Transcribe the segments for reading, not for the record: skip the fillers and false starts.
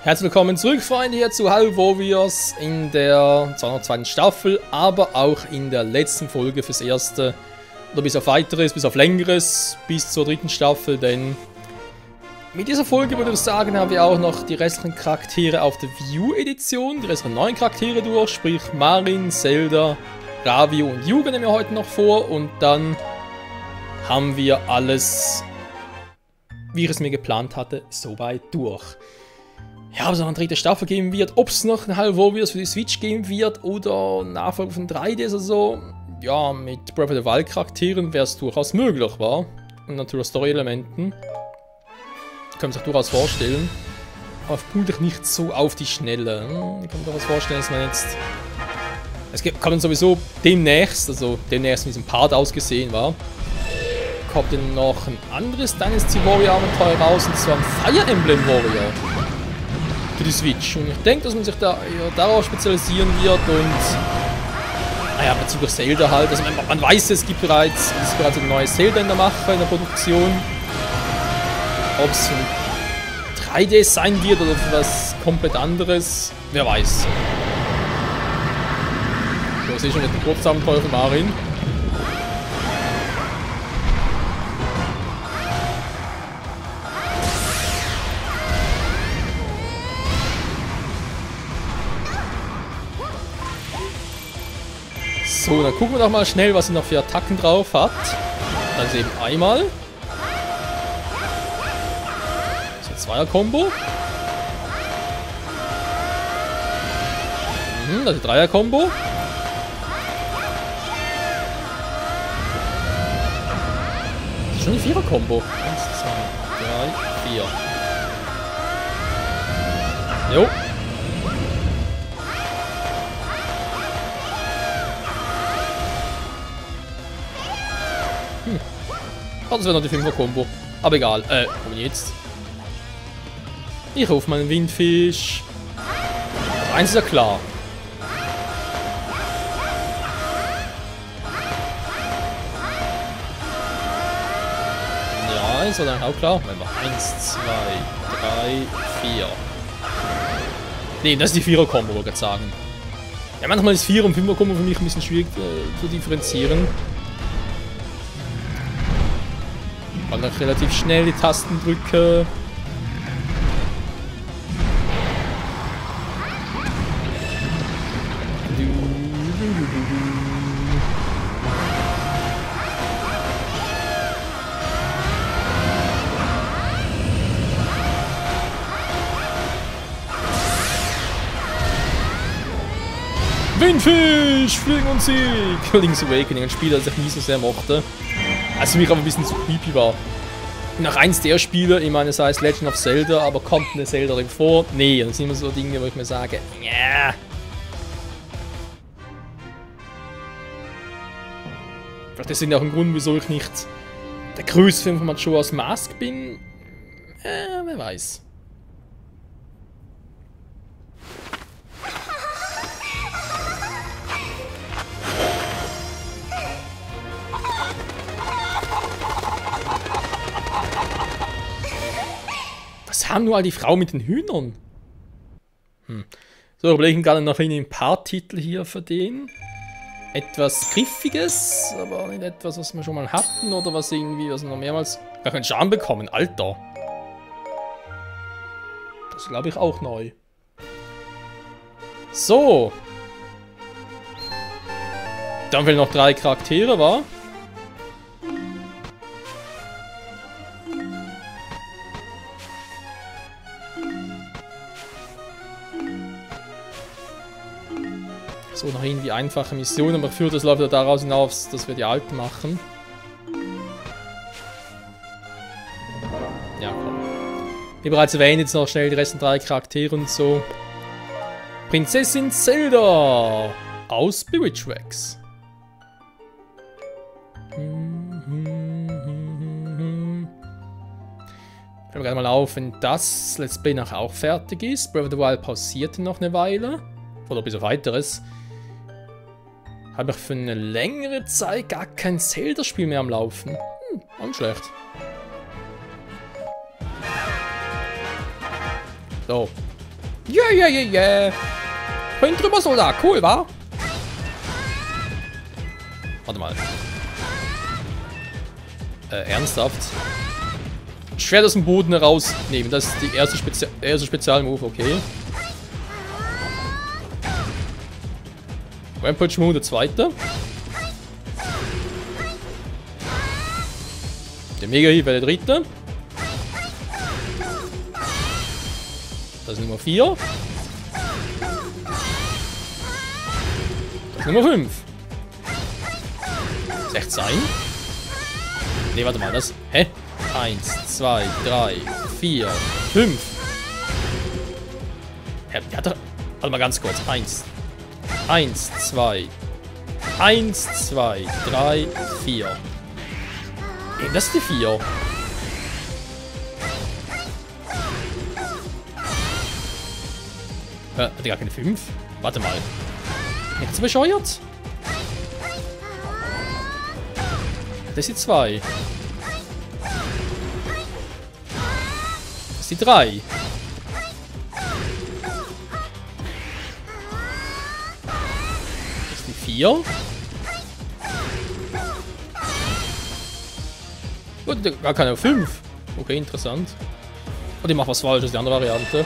Herzlich willkommen zurück, Freunde, hier zu Hyrule Warriors in der 202. Staffel, aber auch in der letzten Folge fürs Erste. Oder bis auf Weiteres, bis auf Längeres, bis zur 3. Staffel, denn mit dieser Folge würde ich sagen, haben wir auch noch die restlichen Charaktere auf der Wii U-Edition, die restlichen neuen Charaktere durch, sprich Marin, Zelda, Ravio und Yuga nehmen wir heute noch vor und dann haben wir alles, wie ich es mir geplant hatte, soweit durch. Ja, ob es noch eine 3. Staffel geben wird, ob es noch ein Hyrule Warriors für die Switch geben wird oder Nachfolger von 3DS oder so. Ja, mit Breath of the Wild Charakteren wäre es durchaus möglich, war. Und natürlich Story-Elementen. Können wir sich durchaus vorstellen. Aber vermutlich nicht so auf die Schnelle. Ich kann mir durchaus vorstellen, dass man jetzt... Es kann man sowieso demnächst, also demnächst mit diesem Part ausgesehen war, kommt dann noch ein anderes Dynasty Warrior Abenteuer raus, und zwar ein Fire Emblem Warrior. Für die Switch. Und ich denke, dass man sich da eher darauf spezialisieren wird und naja, bezüglich Zelda halt. Also man weiß, es ist bereits ein neues Zelda in der Mache, in der Produktion. Ob es für 3DS sein wird oder für was komplett anderes, wer weiß. So, ich sehe schon den Kurzabenteuer von Marin. So, dann gucken wir doch mal schnell, was sie noch für Attacken drauf hat. Das ist eben einmal. Das ist ein Zweier-Kombo. Das ist ein Dreier-Kombo. Das ist schon ein Vierer-Kombo. 1, 2, 3, 4. Jo. Das wäre noch die 5er-Kombo. Aber egal. Komm jetzt. Ich rufe meinen Windfisch. Also eins ist ja klar. Ja, ist ja dann auch klar. 1, 2, 3, 4. Ne, das ist die 4er-Kombo, wollte ich gerade sagen. Ja, manchmal ist 4er- und 5er-Kombo für mich ein bisschen schwierig zu differenzieren. Weil ich relativ schnell die Tasten drücke. Windfisch! Fliegen und Sieg! Link's Awakening, ein Spiel, das ich nie so sehr mochte. Also für mich aber ein bisschen zu creepy war. Nach eins der Spiele, ich meine, es heißt Legend of Zelda, aber kommt eine Zelda drin vor? Nee, das sind immer so Dinge, wo ich mir sage, ja. Vielleicht ist das auch ein Grund, wieso ich nicht der größte Fan von Majora's Mask bin. Wer weiß. Was haben nur all die Frauen mit den Hühnern? So, überlegen gerade noch ein paar Titel hier für den. Etwas Griffiges, aber nicht etwas, was wir schon mal hatten oder was irgendwie, was wir noch mehrmals gar keinen Charme bekommen. Alter! Das glaube ich auch neu. So. Dann fehlen noch 3 Charaktere, wa? So, noch irgendwie einfache Missionen, aber für das läuft ja daraus hinaus, dass wir die alten machen. Ja, komm. Wie bereits erwähnt, jetzt noch schnell die restlichen 3 Charaktere und so. Prinzessin Zelda aus Spirit Tracks. Hören wir gerade mal auf, wenn das Let's Play nachher auch fertig ist. Breath of the Wild pausierte noch eine Weile. Oder bis auf Weiteres. Habe ich für eine längere Zeit gar kein Zelda-Spiel mehr am Laufen. Auch nicht schlecht. So. Yeah. Ein Trümmersoldat, cool, wa? Warte mal. Ernsthaft? Schwert aus dem Boden herausnehmen. Das ist die erste Spezialmove, okay. Rampage Move, der zweite. Der Mega Heal wäre der dritte. Das ist Nummer 4. Das ist Nummer 5. Ist echt sein? Ne, warte mal, das. Hä? 1, 2, 3, 4, 5. Ja, der hat doch. Warte mal ganz kurz. 1, 2. 1, 2, 3, 4. Das ist die 4. Hat die gar keine 5? Warte mal. Jetzt bescheuert? Das ist die 2. Das ist die 3. Das ist die 4. Gut, gar keine 5. Okay, interessant. Und ich mache was falsch, das ist die andere Variante.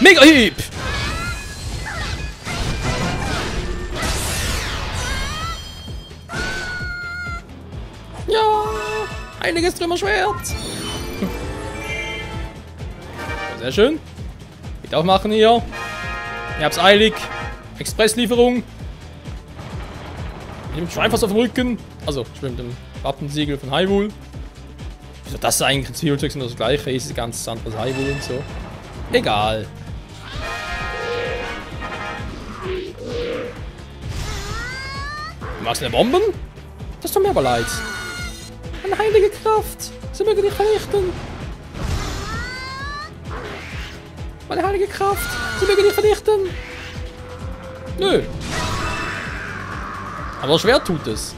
Mega Hieb! Ja! Einiges Trümmerschwert! Sehr schön. Geht auch machen hier. Ihr habt's eilig. Expresslieferung. Mit dem Schweinfass auf dem Rücken. Also, ich bin mit dem Wappensiegel von Hyrule. Wieso das eigentlich in Spielzeug sind das gleiche? Ist ganz anderes Hyrule und so. Egal. Du machst eine Bomben? Das tut mir aber leid. Eine heilige Kraft. Sie möge dich vernichten. Meine heilige Kraft. Sie möge dich vernichten. Nö. Aber das Schwert tut es.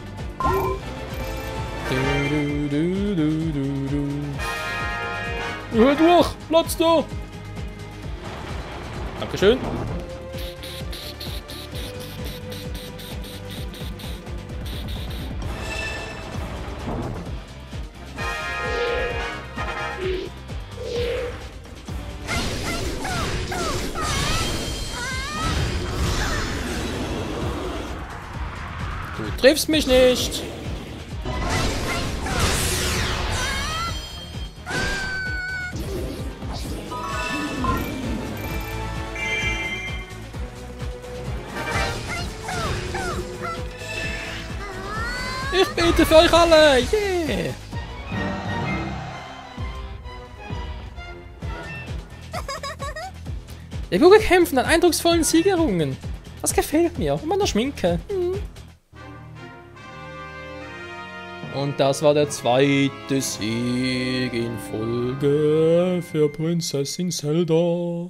Hör durch. Platz da. Dankeschön. Du triffst mich nicht. Ich bete für euch alle. Yeah. Die Bürger kämpfen an eindrucksvollen Siegerungen. Das gefällt mir. Und meiner Schminke. Und das war der zweite Sieg in Folge für Prinzessin Zelda.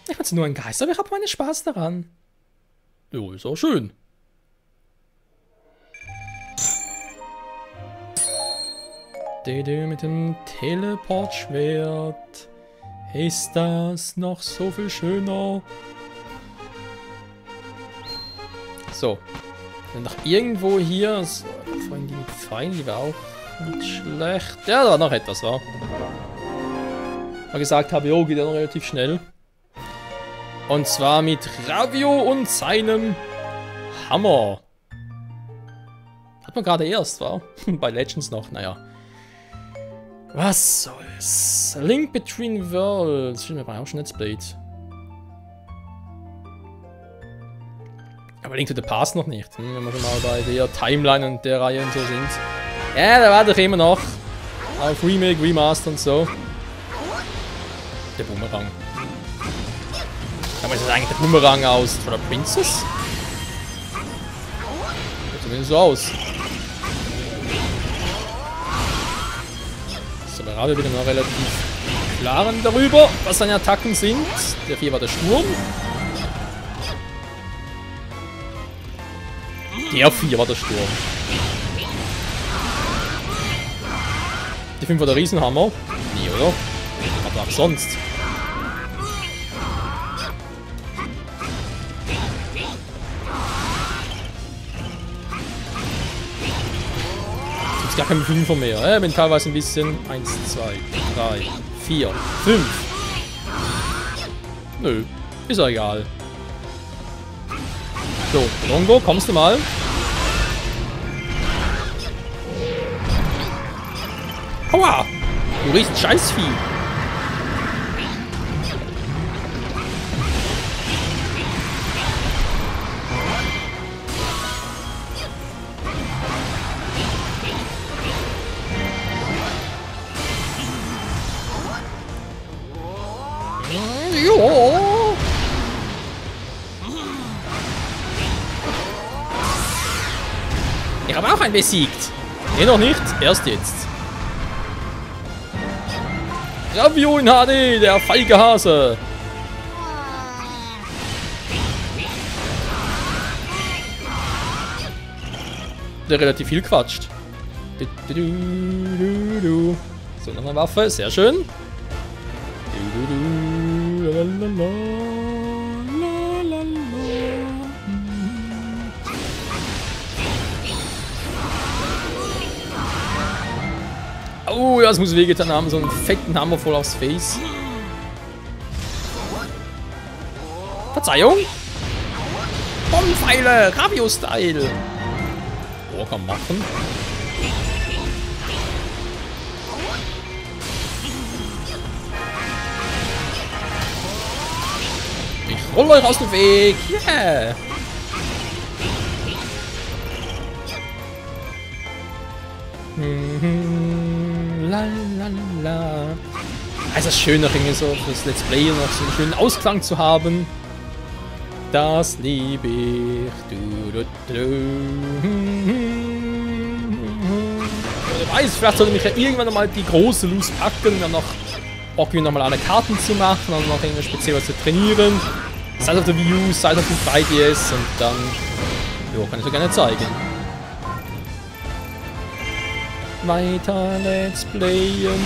Ich fand's nur ein Geist, aber ich habe meinen Spaß daran. Jo, ist auch schön. Mit dem Teleportschwert ist das noch so viel schöner. So. Dann noch irgendwo hier. So, vorhin die Pfeile, die war auch nicht schlecht. Ja, da war noch etwas, war. Gesagt habe, jo, geht ja noch relativ schnell. Und zwar mit Ravio und seinem Hammer. Hat man gerade erst, war? Bei Legends noch, naja. Was soll's? A Link Between Worlds. Stimmt, wir brauchen auch schon Let's Play. Aber Link to the Past noch nicht. Wenn wir schon mal bei der Timeline und der Reihe und so sind. Ja, da warte ich immer noch. Auf Remake, Remaster und so. Der Boomerang. Aber ist das eigentlich der Boomerang aus von der Princess? Sieht zumindest so aus. Ist aber gerade wieder noch relativ klar darüber, was seine Attacken sind. Der hier war der Sturm. Der 4 war der Sturm. Die 5 war der Riesenhammer. Nee, oder? Aber auch sonst. Jetzt gar kein 5er mehr. Bin teilweise ein bisschen. 1, 2, 3, 4, 5. Nö, ist ja egal. So, Longo, kommst du mal? Aua! Du riechst Scheißvieh! Jo! Ich habe auch einen besiegt. Nee, noch nicht. Erst jetzt. Ravio in HD, der feige Hase. Der relativ viel quatscht. So, noch eine Waffe. Sehr schön. Oh, das muss wehgetan haben, so einen fetten Hammer voll aufs Face. Verzeihung! Bombenpfeile! Ravio-Style! Oh, kann man machen. Ich roll euch aus dem Weg! Yeah! Lalalala. Also das Schöne irgendwie so fürs Let's Play noch so einen schönen Ausklang zu haben. Das liebe ich. Ich weiß, vielleicht sollte ich ja irgendwann nochmal die große Lust packen und dann noch Bock nochmal eine Karten zu machen und noch irgendwie speziell was zu trainieren. Sei es auf der Wii U, sei es auf dem 3DS und dann kann ich so gerne zeigen. Weiter Let's Playen.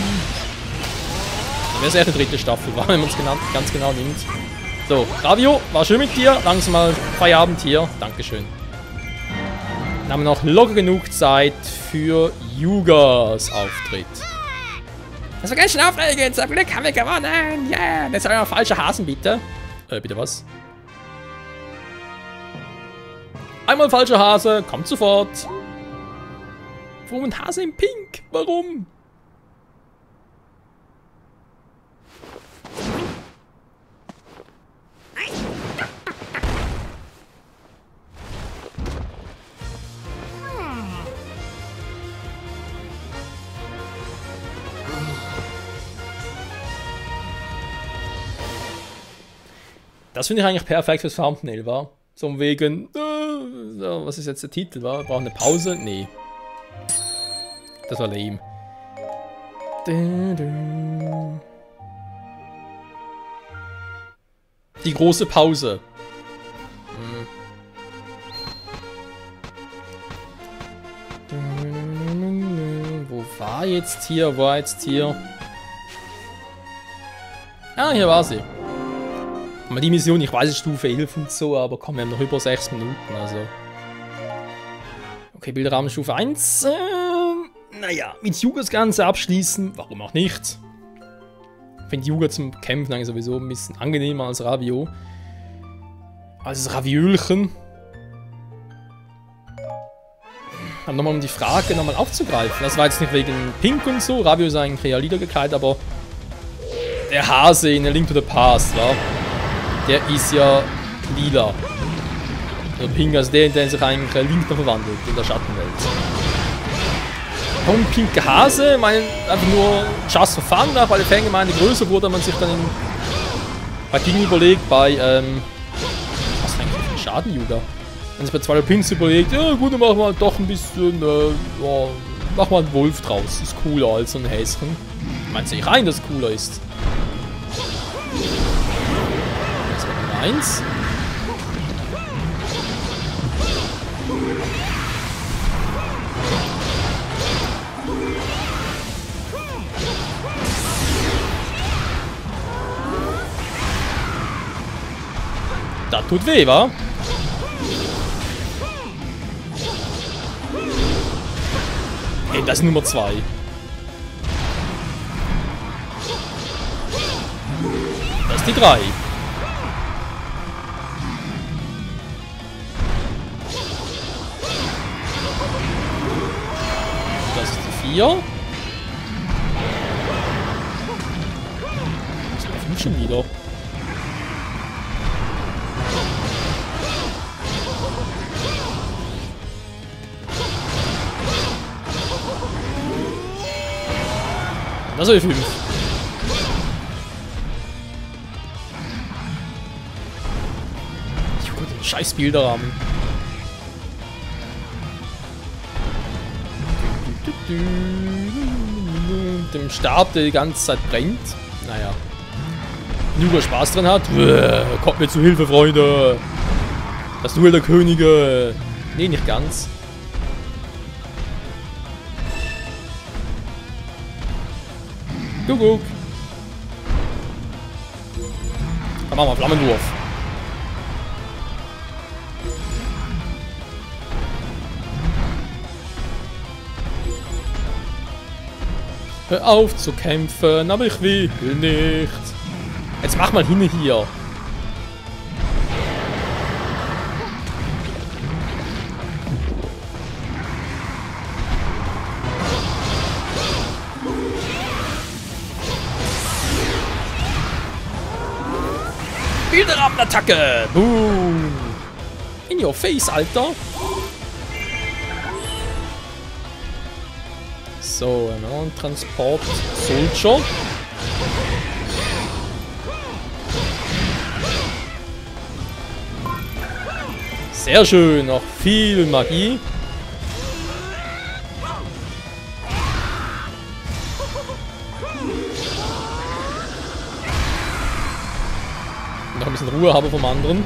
Wäre es echt die 3. Staffel, wenn man es ganz genau nimmt. So, Ravio, war schön mit dir. Langsam mal Feierabend hier. Dankeschön. Dann haben wir noch locker genug Zeit für Yugas Auftritt. Das war ganz schön aufregend. Zum Glück haben wir gewonnen. Yeah. Das war ein falscher Hasen, bitte. Bitte was? Einmal falscher Hase, kommt sofort. Warum ein Hase in Pink? Warum? Das finde ich eigentlich perfekt fürs Thumbnail, war. So wegen, was ist jetzt der Titel, war? Wir brauchen eine Pause? Nee. Das war lame. Die große Pause. Wo war jetzt hier? War jetzt hier? Ah, hier war sie. Aber die Mission, ich weiß, es ist Stufe 11 und so, aber komm, wir haben noch über 6 Minuten, also. Okay, Bilderrahmen Stufe 1. Naja, mit Yuga das Ganze abschließen, warum auch nicht? Ich finde Yuga zum Kämpfen eigentlich sowieso ein bisschen angenehmer als Ravio. Als Raviolchen. Aber nochmal um die Frage nochmal aufzugreifen. Das war jetzt nicht wegen Pink und so. Rabio ist eigentlich eher Liedergekleidet, aber der Hase in A Link to the Past, wa? Der ist ja lila. Also Pink als der, in den sich eigentlich Link noch verwandelt in der Schattenwelt. Warum pinke Hase? Ich meine, einfach nur just for fun, weil die Fangemeinde größer wurde, man sich dann bei Dingen überlegt, was für ein Schaden, Judah? Wenn sich bei zwei Pinks überlegt, ja gut, dann machen wir doch ein bisschen, ja, machen wir einen Wolf draus. Ist cooler als so ein Häschen. Meinst du nicht rein, dass es cooler ist? Das war Nummer 1. Das tut weh, wa? Ey, das ist Nummer 2. Das ist die 3. Das ist die 4. Das ist die 5 schon wieder. Das ist die 5. Gut, den scheiß Bilderrahmen. Dem Stab, der die ganze Zeit brennt. Naja. Nur Spaß dran hat. Kommt mir zu Hilfe, Freunde. Das Duell der Könige. Nee, nicht ganz. Guck. Dann machen wir Flammenwurf. Hör auf zu kämpfen, aber ich will nicht. Jetzt mach mal hin hier. Bilderrahmen-Attacke! Boom! In your face, Alter! So, ein Transport Soldier. Sehr schön, noch viel Magie. Noch ein bisschen Ruhe habe vom anderen.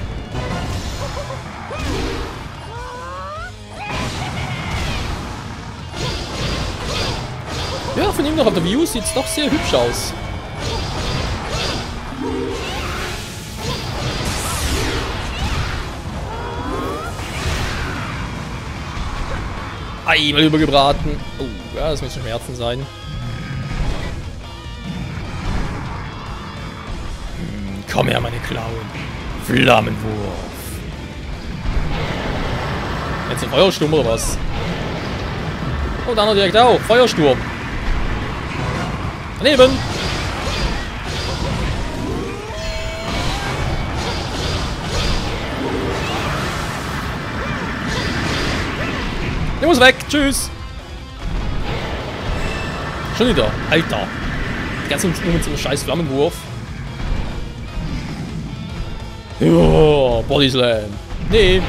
Ja, von ihm noch auf der View sieht es doch sehr hübsch aus. Einmal übergebraten. Oh, ja, das müssen Schmerzen sein. Komm her, meine Klauen. Flammenwurf. Jetzt ein Feuersturm oder was? Oh, der andere direkt auch. Feuersturm. Daneben. Der muss weg. Tschüss. Schon wieder. Alter. Die ganze Zeit nur mit so einem scheiß Flammenwurf. Ja, Bodyslam. Nee.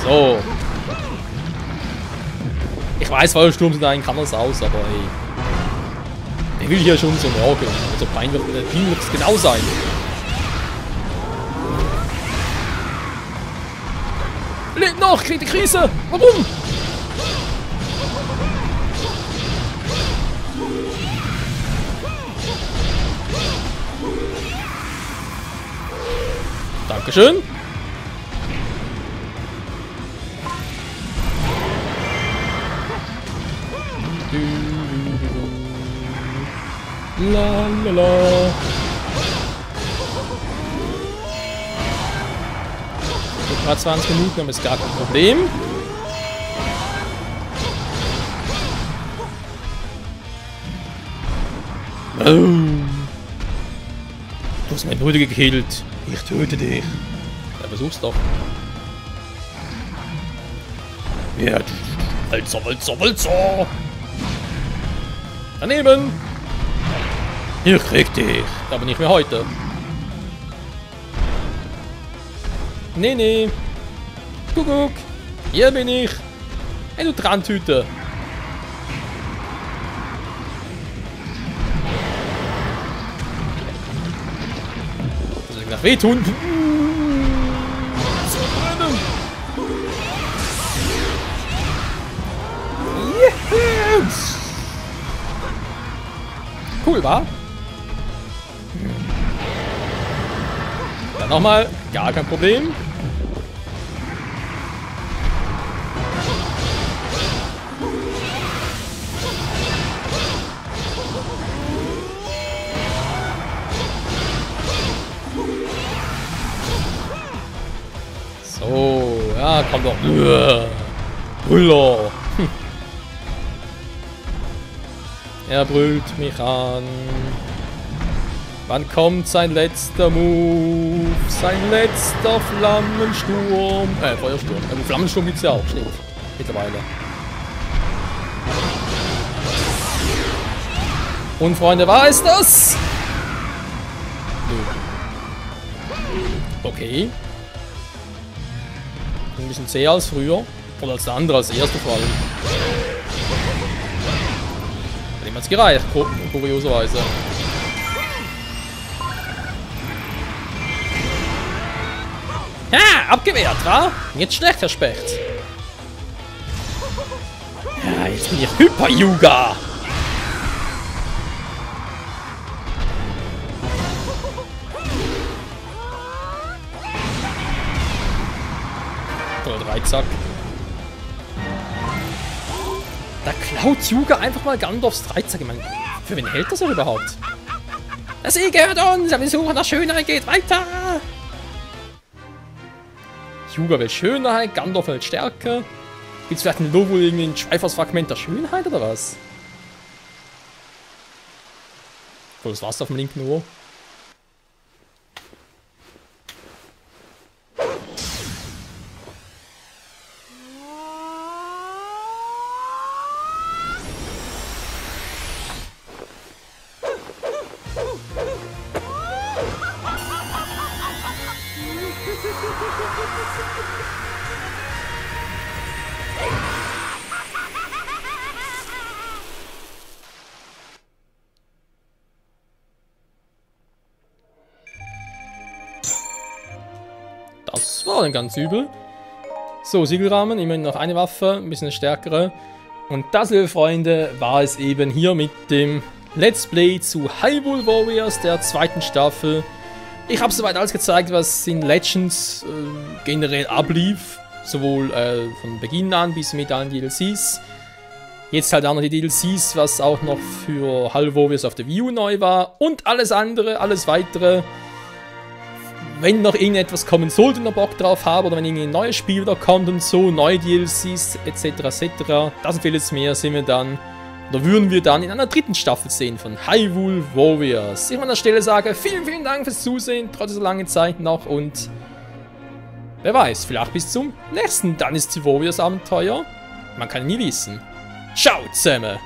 So. Ich weiß, Feuersturm sieht eigentlich anders aus, aber ey. Der will hier schon so morgen. Also Pine wird es genau sein. Lebt noch, kriegt die Krise. Warum? Dankeschön. Lalala. Gerade 20 Minuten, aber ist gar kein Problem. Du hast meinen Bruder gekillt. Ich töte dich. Ja, versuch's doch. Ja, Walzer, Walzer, Walzer. Daneben. Ich krieg dich. Aber nicht mehr heute. Nee, nee. Kuckuck. Hier bin ich. Hey, du Trantüte. Das soll nach wehtun. So brennen. Yes. Cool, wa? Dann nochmal. Gar kein Problem. So, ja, komm doch. Brüller. Er brüllt mich an. Wann kommt sein letzter Move? Sein letzter Flammensturm. Feuersturm. Flammensturm gibt's ja auch, stimmt. Mittlerweile. Und Freunde, war es das? Okay. Ein bisschen zäher als früher. Oder als der andere, als der erste vor allem. Dem hat's gereicht, kurioserweise. Ja, abgewehrt, wa? Jetzt schlecht, Herr Specht. Ja, jetzt bin ich Hyper-Yuga. Oder Dreizack. Da klaut Yuga einfach mal Gandalfs Dreizack. Ich meine, für wen hält das überhaupt? Der Sieg gehört uns, aber die Suche nach Schönheit geht weiter. Yuga will Schönheit, Gandalf will Stärke. Gibt es vielleicht ein Logo irgendwie ein Schweifers-Fragment der Schönheit oder was? Oh, das war's auf dem linken Ohr. Das war dann ganz übel. So, Siegelrahmen, immerhin noch eine Waffe, ein bisschen eine stärkere. Und das, liebe Freunde, war es eben hier mit dem Let's Play zu Hyrule Warriors der zweiten Staffel. Ich habe soweit alles gezeigt, was in Legends generell ablief. Sowohl von Beginn an bis mit allen DLCs. Jetzt halt auch noch die DLCs, was auch noch für Hyrule Warriors auf der Wii U neu war. Und alles andere, alles weitere. Wenn noch irgendetwas kommen sollte und ihr Bock drauf habt, oder wenn irgendwie ein neues Spiel da kommt und so, neue DLCs etc. etc. Das und vieles mehr sind wir dann, oder würden wir dann in einer dritten Staffel sehen von Hyrule Warriors. Ich an der Stelle sage, vielen, vielen Dank fürs Zusehen, trotz dieser langen Zeit noch, und wer weiß, vielleicht bis zum nächsten Dynasty Warriors Abenteuer. Man kann nie wissen. Ciao zusammen!